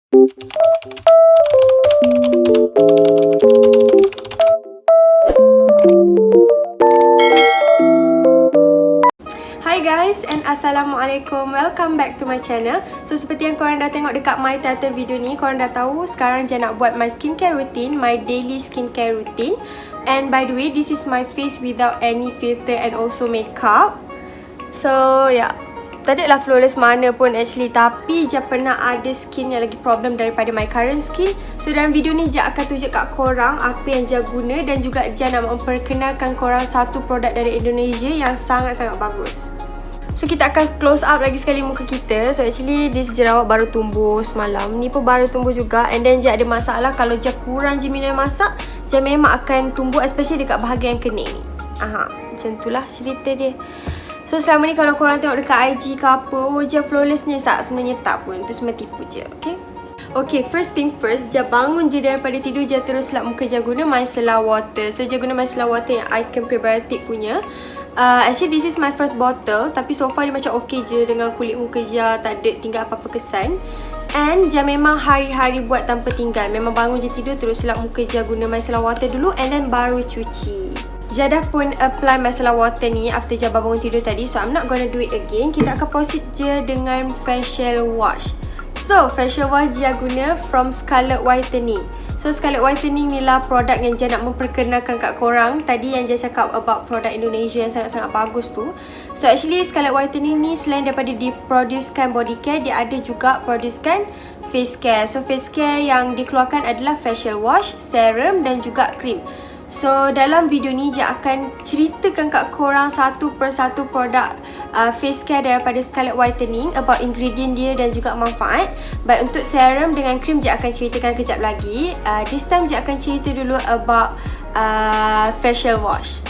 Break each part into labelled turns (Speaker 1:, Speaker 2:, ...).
Speaker 1: Hi guys and Assalamualaikum, welcome back to my channel. So seperti yang korang dah tengok dekat my title video ni, korang dah tahu sekarang je nak buat my skincare routine, my daily skincare routine. And by the way, this is my face without any filter and also makeup. So yeah, tak adalah flawless mana pun actually, tapi je pernah ada skin yang lagi problem daripada my current skin. So dalam video ni je akan tunjuk kat korang apa yang je guna, dan juga je nak memperkenalkan korang satu produk dari Indonesia yang sangat-sangat bagus. So kita akan close up lagi sekali muka kita. So actually this jerawat baru tumbuh semalam, ni pun baru tumbuh juga. And then je ada masalah kalau je kurang je minum masak, je memang akan tumbuh, especially dekat bahagian kening ni. Macam tu lah cerita dia. So selama ni kalau korang tengok dekat IG ke apa, je flawlessnya tak, sebenarnya tak pun. Itu semua tipu je, okay? Okay, first thing first, je bangun je daripada tidur, je terus lap muka, je guna micellar water. So je guna micellar water yang Icon Prebiotic punya. Actually this is my first bottle, tapi so far dia macam okay je dengan kulit muka je, tak ada tinggal apa-apa kesan. And je memang hari-hari buat tanpa tinggal. Memang bangun je tidur terus lap muka je guna micellar water dulu, and then baru cuci. Je dah pun apply micellar water ni after je bangun tidur tadi, so I'm not gonna do it again. Kita akan proceed je dengan facial wash. So facial wash je guna from Scarlett Whitening. So Scarlett Whitening ni lah produk yang je nak memperkenalkan kat korang. Tadi yang je cakap about produk Indonesia yang sangat-sangat bagus tu. So actually Scarlett Whitening ni selain daripada diproducekan body care, dia ada juga producekan face care. So face care yang dikeluarkan adalah facial wash, serum dan juga cream. So dalam video ni je akan ceritakan kat korang satu persatu produk face care daripada Scarlett Whitening, about ingredient dia dan juga manfaat. Baik untuk serum dengan cream je akan ceritakan kejap lagi. This time je akan cerita dulu about facial wash.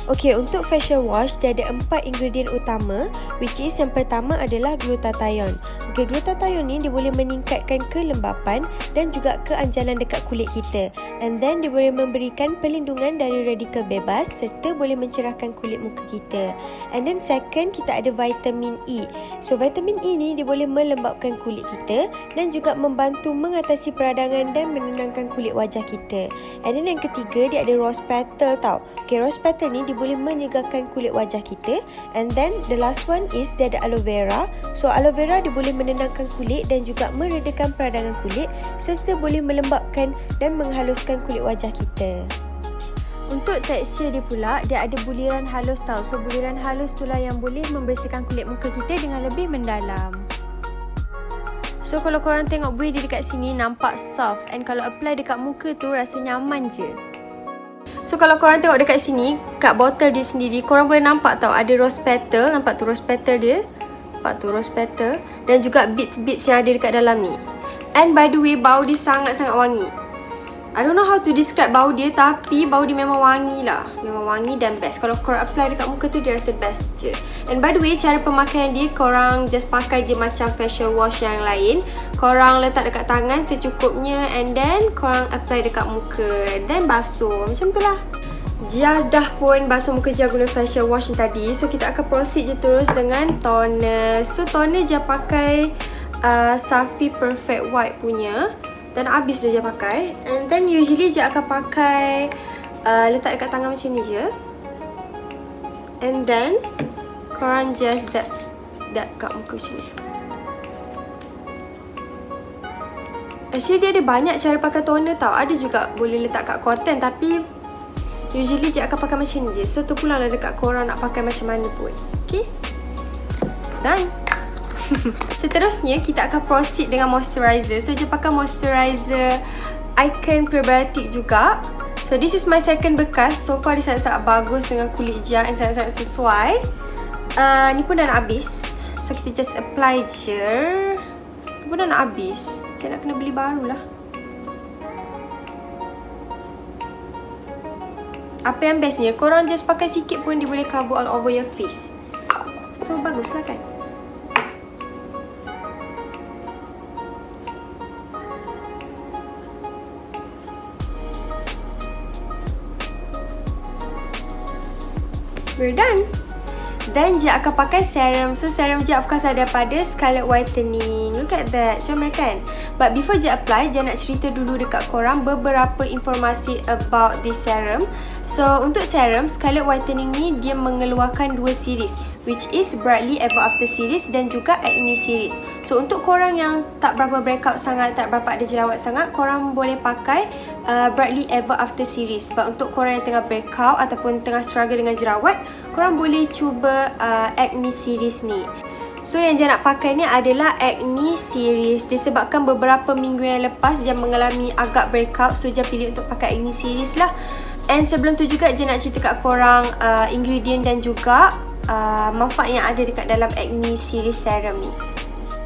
Speaker 1: Okay, untuk facial wash dia ada 4 ingredient utama, which is yang pertama adalah glutathione. Okay, glutathione ni dia boleh meningkatkan kelembapan dan juga keanjalan dekat kulit kita. And then dia boleh memberikan perlindungan dari radikal bebas serta boleh mencerahkan kulit muka kita. And then second, kita ada vitamin E. So vitamin E ni dia boleh melembabkan kulit kita dan juga membantu mengatasi peradangan dan menenangkan kulit wajah kita. And then yang ketiga, dia ada rose petal tau. Okay, rose petal ni dia boleh menyegarkan kulit wajah kita. And then the last one is dia ada aloe vera. So aloe vera dia boleh menenangkan kulit dan juga meredakan peradangan kulit serta boleh melembabkan dan menghaluskan kulit wajah kita. Untuk tekstur dia pula, dia ada buliran halus tau. So buliran halus itulah yang boleh membersihkan kulit muka kita dengan lebih mendalam. So kalau korang tengok buih dia dekat sini nampak soft, and kalau apply dekat muka tu rasa nyaman je. So kalau korang tengok dekat sini, kat botol dia sendiri, korang boleh nampak tau ada rose petal. Nampak tu rose petal dia? Nampak tu rose petal. Dan juga beads-beads yang ada dekat dalam ni. And by the way, bau dia sangat-sangat wangi. I don't know how to describe bau dia, tapi bau dia memang wangi lah. Memang wangi dan best. Kalau korang apply dekat muka tu, dia rasa best je. And by the way, cara pemakaian dia, korang just pakai je macam facial wash yang lain. Korang letak dekat tangan secukupnya, and then korang apply dekat muka, then basuh. Macam tu lah. Dia dah pun basuh muka je guna facial wash ni tadi. So kita akan proceed je terus dengan toner. So toner je pakai Safi Perfect White punya. Dan habis dah je pakai. And then usually je akan pakai letak dekat tangan macam ni je. And then korang just dab kat muka macam ni. Actually dia ada banyak cara pakai toner tau. Ada juga boleh letak kat cotton, tapi usually je akan pakai macam ni je. So terpulang lah dekat korang nak pakai macam mana pun. Okay, done. Seterusnya kita akan proceed dengan moisturizer. So je pakai moisturizer Icon Prebiotic juga. So this is my second bekas. So far dia sangat-sangat bagus dengan kulit je, and sangat-sangat sesuai. Ni pun dah nak habis. So kita just apply je. Ni pun dah nak habis. Saya nak kena beli baru lah. Apa yang bestnya, korang just pakai sikit pun dia boleh cover all over your face. So baguslah kan. We're done. Dan je akan pakai serum. So serum je of course ada pada Scarlett Whitening. Look at that, comel kan? But before je apply, je nak cerita dulu dekat korang beberapa informasi about this serum. So untuk serum Scarlet Whitening ni dia mengeluarkan 2 series, which is Brightly Ever After series dan juga Acne series. So untuk korang yang tak berapa breakout sangat, tak berapa ada jerawat sangat, korang boleh pakai Brightly Ever After series. But untuk korang yang tengah breakout ataupun tengah struggle dengan jerawat, korang boleh cuba Acne series ni. So yang Jan nak pakai ni adalah Acne series. Disebabkan beberapa minggu yang lepas Jan mengalami agak breakout, so Jan pilih untuk pakai Acne series lah. And sebelum tu juga Jan nak cerita kat korang ingredient dan juga manfaat yang ada dekat dalam Acne series serum ni.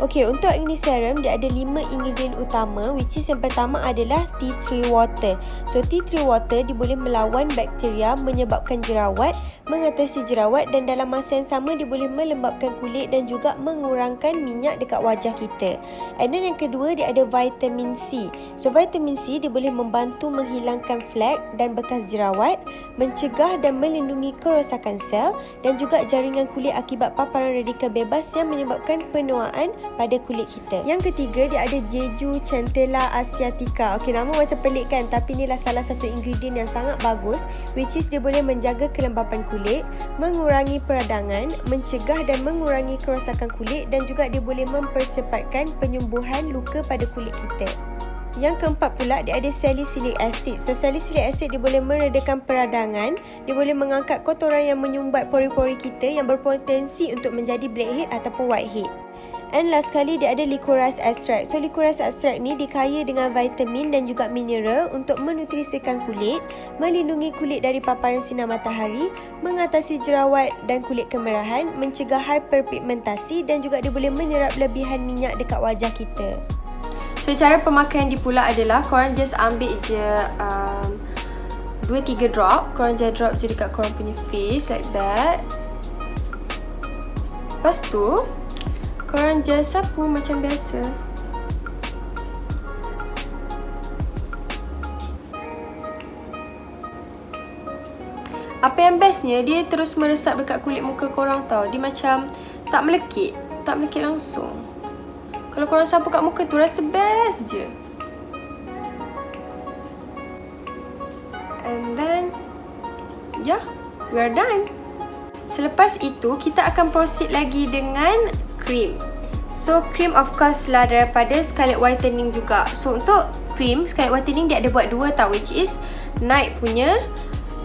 Speaker 1: Okay, untuk Acne serum dia ada 5 ingredient utama, which is yang pertama adalah tea tree water. So tea tree water dia boleh melawan bakteria, menyebabkan jerawat, mengatasi jerawat, dan dalam masa yang sama dia boleh melembabkan kulit dan juga mengurangkan minyak dekat wajah kita. And then yang kedua dia ada vitamin C. So vitamin C dia boleh membantu menghilangkan flek dan bekas jerawat, mencegah dan melindungi kerosakan sel dan juga jaringan kulit akibat paparan radikal bebas yang menyebabkan penuaan pada kulit kita. Yang ketiga dia ada Jeju Centella Asiatica. Okey, nama macam pelik kan, tapi inilah salah satu ingredient yang sangat bagus, which is dia boleh menjaga kelembapan kulit, mengurangi peradangan, mencegah dan mengurangi kerosakan kulit, dan juga dia boleh mempercepatkan penyembuhan luka pada kulit kita. Yang keempat pula dia ada salicylic acid. So salicylic acid dia boleh meredakan peradangan, dia boleh mengangkat kotoran yang menyumbat pori-pori kita yang berpotensi untuk menjadi blackhead ataupun whitehead. And last sekali dia ada licorice extract. So licorice extract ni dikaya dengan vitamin dan juga mineral untuk menutrisikan kulit, melindungi kulit dari paparan sinar matahari, mengatasi jerawat dan kulit kemerahan, mencegah hyperpigmentasi, dan juga dia boleh menyerap lebihan minyak dekat wajah kita. So cara pemakaian dia pula adalah korang just ambil je 2-3 drop. Korang just drop je dekat korang punya face like that. Lepas tu korang just sapu macam biasa. Apa yang bestnya, dia terus meresap dekat kulit muka korang tau. Dia macam tak melekit langsung. Kalau korang sapu kat muka tu rasa best je. And then yeah, we are done. Selepas itu kita akan proceed lagi dengan cream. So cream of course lah daripada Scarlet Whitening juga. So untuk cream Scarlet Whitening dia ada buat 2 tau, which is night punya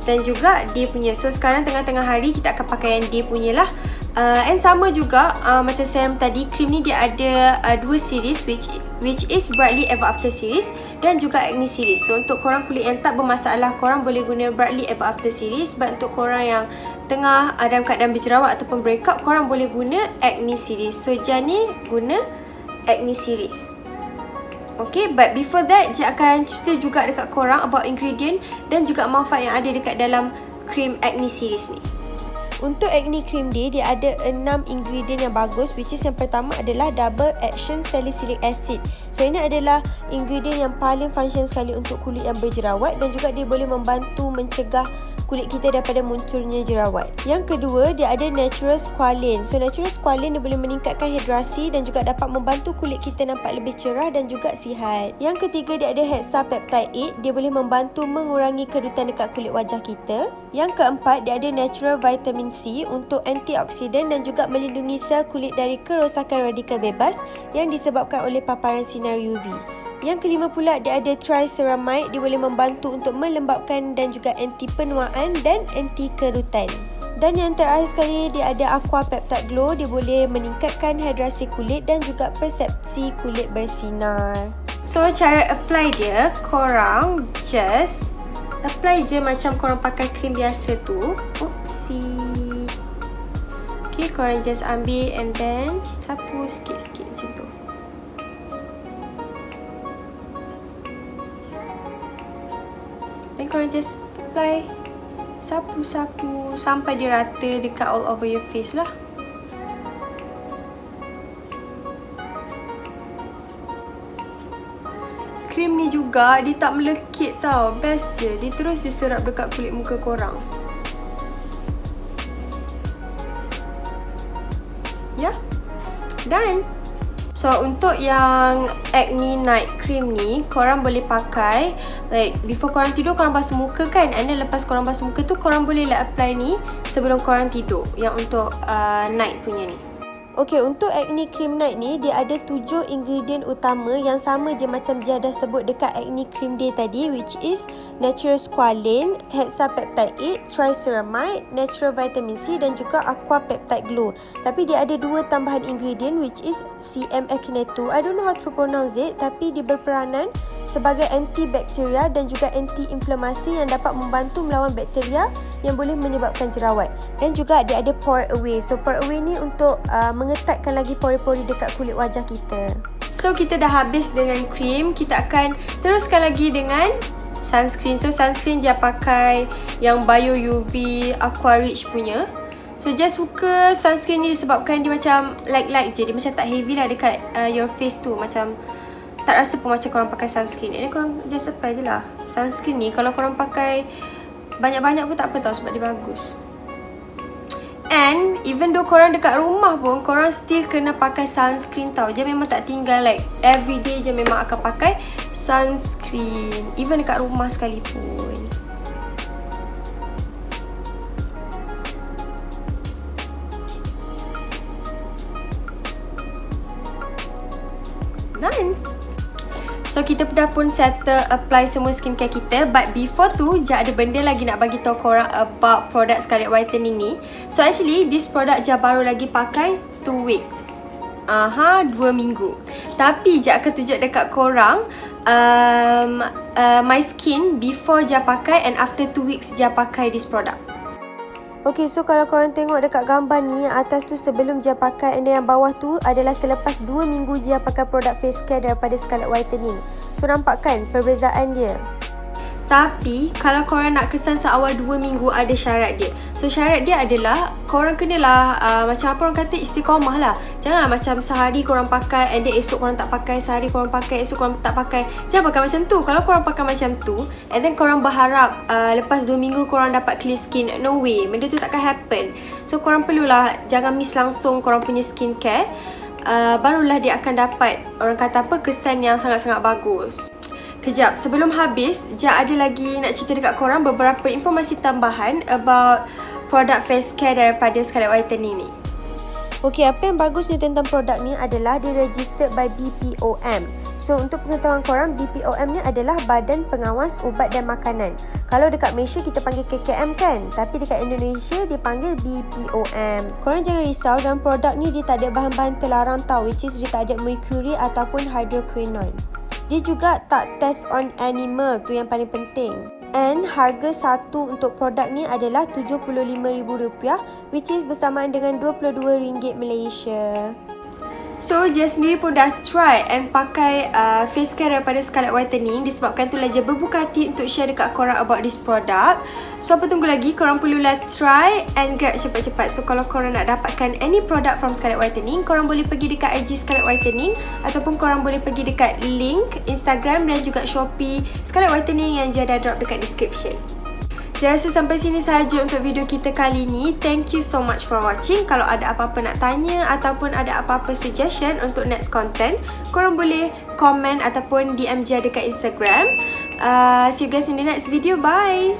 Speaker 1: dan juga day punya. So sekarang tengah-tengah hari kita akan pakai yang day punya lah. And sama juga macam serum tadi, cream ni dia ada 2 series, which is Brightly Ever After series dan juga Acne series. So untuk korang kulit yang tak bermasalah, korang boleh guna Brightly Ever After series. But untuk korang yang tengah dalam keadaan berjerawat ataupun breakout, korang boleh guna Acne series. So Jan ni guna Acne series. Okay, but before that Jan akan cerita juga dekat korang about ingredient dan juga manfaat yang ada dekat dalam cream Acne series ni. Untuk acne cream dia ada 6 ingredient yang bagus, which is yang pertama adalah double action salicylic acid. So ini adalah ingredient yang paling function sekali untuk kulit yang berjerawat dan juga dia boleh membantu mencegah kulit kita daripada munculnya jerawat. Yang kedua, dia ada natural squalane. So natural squalane dia boleh meningkatkan hidrasi dan juga dapat membantu kulit kita nampak lebih cerah dan juga sihat. Yang ketiga, dia ada hexapeptide 8. Dia boleh membantu mengurangi kerutan dekat kulit wajah kita. Yang keempat, dia ada natural vitamin C untuk antioksidan dan juga melindungi sel kulit dari kerosakan radikal bebas yang disebabkan oleh paparan sinar UV. Yang kelima pula, dia ada triceramide. Dia boleh membantu untuk melembabkan dan juga anti penuaan dan anti kerutan. Dan yang terakhir sekali, dia ada Aqua Peptide Glow. Dia boleh meningkatkan hidrasi kulit dan juga persepsi kulit bersinar. So cara apply dia, korang just apply je macam korang pakai krim biasa tu. Oopsie. Okay, korang just ambil and then sapu sikit-sikit macam tu. Dan korang just apply, sapu-sapu sampai dia rata dekat all over your face lah. Krim ni juga dia tak melekit tau, best je. Dia terus diserap dekat kulit muka korang. Ya, done. So untuk yang Acne Night Cream ni, korang boleh pakai like before korang tidur, korang basuh muka kan, and then lepas korang basuh muka tu, korang boleh apply ni sebelum korang tidur, yang untuk night punya ni. Okay, untuk Acne Cream Night ni, dia ada 7 ingredient utama yang sama je macam Jia dah sebut dekat Acne Cream Day tadi, which is Natural Squalane, Hexapeptide 8, Triceramide, Natural Vitamin C dan juga Aqua Peptide Glow. Tapi dia ada 2 tambahan ingredient which is CM Acne2. I don't know how to pronounce it, tapi dia berperanan sebagai antibakteria dan juga anti-inflamasi yang dapat membantu melawan bakteria yang boleh menyebabkan jerawat. Dan juga dia ada Pore Away. So Pore Away ni untuk mengetatkan lagi pori-pori dekat kulit wajah kita. So kita dah habis dengan krim, kita akan teruskan lagi dengan sunscreen. So sunscreen Jia pakai yang Bio UV Aqua Rich punya. So Jia suka sunscreen ni disebabkan dia macam light-light je. Dia macam tak heavy lah dekat your face tu. Macam tak rasa pun macam korang pakai sunscreen. Ini korang just apply je lah. Sunscreen ni kalau korang pakai banyak-banyak pun tak apa tau, sebab dia bagus. And even though korang dekat rumah pun, korang still kena pakai sunscreen tau. Dia memang tak tinggal like everyday je memang akan pakai sunscreen, even dekat rumah sekalipun. Done. So kita dah pun settle apply semua skincare kita. But before tu, Jia ada benda lagi nak bagi tahu korang about produk Scarlett Whitening ni. So actually this product Jia baru lagi pakai 2 weeks. 2 minggu. Tapi Jia akan tunjuk dekat korang my skin before Jia pakai and after 2 weeks Jia pakai this product. Okay, so kalau korang tengok dekat gambar ni, yang atas tu sebelum Jia pakai, and yang bawah tu adalah selepas 2 minggu Jia pakai produk face care daripada Scarlett Whitening. So nampak kan perbezaan dia? Tapi kalau korang nak kesan seawal 2 minggu, ada syarat dia. So syarat dia adalah korang kenalah macam apa orang kata, istiqamah lah. Janganlah macam sehari korang pakai and then esok korang tak pakai, sehari korang pakai, esok korang tak pakai. Jangan pakai macam tu. Kalau korang pakai macam tu and then korang berharap lepas 2 minggu korang dapat clear skin, no way, benda tu takkan happen. So korang perlulah jangan miss langsung korang punya skincare, barulah dia akan dapat orang kata apa, kesan yang sangat-sangat bagus. Kejap, sebelum habis, Jia ada lagi nak cerita dekat korang beberapa informasi tambahan about produk face care daripada Scarlett Whitening ni. Okay, apa yang bagusnya tentang produk ni adalah dia registered by BPOM. So, untuk pengetahuan korang, BPOM ni adalah Badan Pengawas Ubat dan Makanan. Kalau dekat Malaysia kita panggil KKM kan? Tapi dekat Indonesia dia panggil BPOM. Korang jangan risau, dalam produk ni dia tak ada bahan-bahan terlarang tau, which is dia tak ada mercury ataupun hydroquinone. Dia juga tak test on animal, tu yang paling penting. And harga satu untuk produk ni adalah RM75,000, which is bersamaan dengan RM22 Malaysia. So Jia sendiri pun dah try and pakai face care daripada Scarlett Whitening. Disebabkan itulah Jia berbuka hati untuk share dekat korang about this product. So apa tunggu lagi, korang perlulah try and grab cepat-cepat. So kalau korang nak dapatkan any product from Scarlett Whitening, korang boleh pergi dekat IG Scarlett Whitening, ataupun korang boleh pergi dekat link Instagram dan juga Shopee Scarlett Whitening yang Jia dah drop dekat description. Saya rasa sampai sini sahaja untuk video kita kali ni. Thank you so much for watching. Kalau ada apa-apa nak tanya ataupun ada apa-apa suggestion untuk next content, korang boleh komen ataupun DM Jia dekat Instagram. See you guys in the next video. Bye!